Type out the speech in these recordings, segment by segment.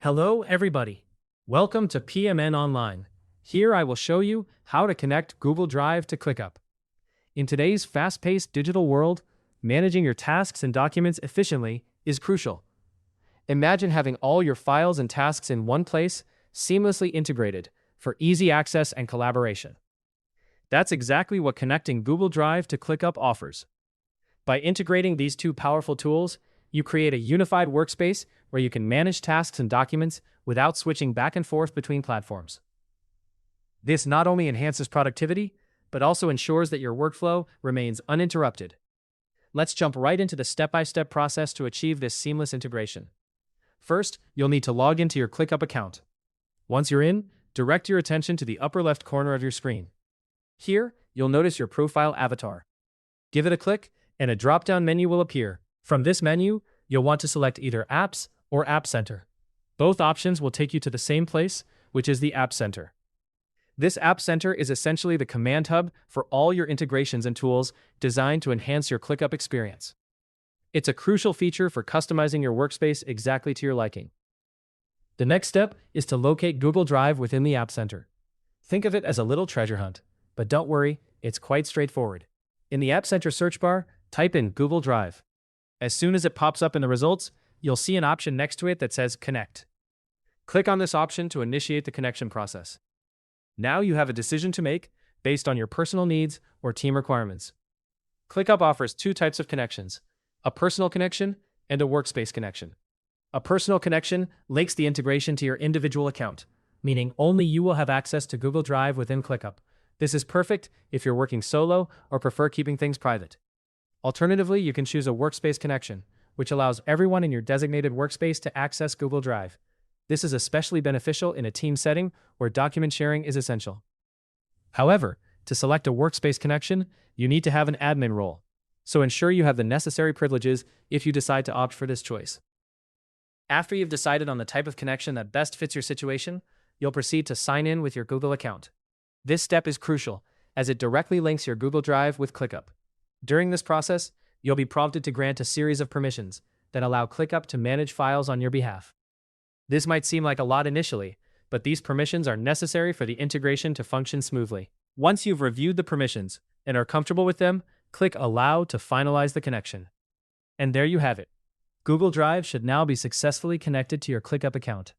Hello, everybody. Welcome to PMN Online. Here I will show you how to connect Google Drive to ClickUp. In today's fast-paced digital world, managing your tasks and documents efficiently is crucial. Imagine having all your files and tasks in one place, seamlessly integrated, for easy access and collaboration. That's exactly what connecting Google Drive to ClickUp offers. By integrating these two powerful tools, you create a unified workspace where you can manage tasks and documents without switching back and forth between platforms. This not only enhances productivity, but also ensures that your workflow remains uninterrupted. Let's jump right into the step-by-step process to achieve this seamless integration. First, you'll need to log into your ClickUp account. Once you're in, direct your attention to the upper left corner of your screen. Here, you'll notice your profile avatar. Give it a click, and a drop-down menu will appear. From this menu, you'll want to select either Apps or App Center. Both options will take you to the same place, which is the App Center. This App Center is essentially the command hub for all your integrations and tools designed to enhance your ClickUp experience. It's a crucial feature for customizing your workspace exactly to your liking. The next step is to locate Google Drive within the App Center. Think of it as a little treasure hunt, but don't worry, it's quite straightforward. In the App Center search bar, type in Google Drive. As soon as it pops up in the results, you'll see an option next to it that says Connect. Click on this option to initiate the connection process. Now you have a decision to make based on your personal needs or team requirements. ClickUp offers two types of connections, a personal connection and a workspace connection. A personal connection links the integration to your individual account, meaning only you will have access to Google Drive within ClickUp. This is perfect if you're working solo or prefer keeping things private. Alternatively, you can choose a workspace connection, which allows everyone in your designated workspace to access Google Drive. This is especially beneficial in a team setting where document sharing is essential. However, to select a workspace connection, you need to have an admin role, so ensure you have the necessary privileges if you decide to opt for this choice. After you've decided on the type of connection that best fits your situation, you'll proceed to sign in with your Google account. This step is crucial, as it directly links your Google Drive with ClickUp. During this process, you'll be prompted to grant a series of permissions that allow ClickUp to manage files on your behalf. This might seem like a lot initially, but these permissions are necessary for the integration to function smoothly. Once you've reviewed the permissions and are comfortable with them, click Allow to finalize the connection. And there you have it. Google Drive should now be successfully connected to your ClickUp account.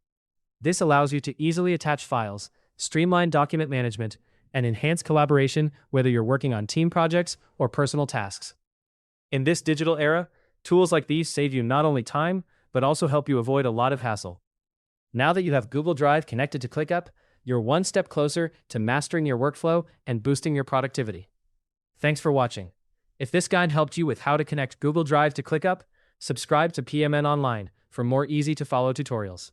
This allows you to easily attach files, streamline document management, and enhance collaboration whether you're working on team projects or personal tasks. In this digital era, tools like these save you not only time, but also help you avoid a lot of hassle. Now that you have Google Drive connected to ClickUp, you're one step closer to mastering your workflow and boosting your productivity. Thanks for watching. If this guide helped you with how to connect Google Drive to ClickUp, subscribe to PMN Online for more easy-to-follow tutorials.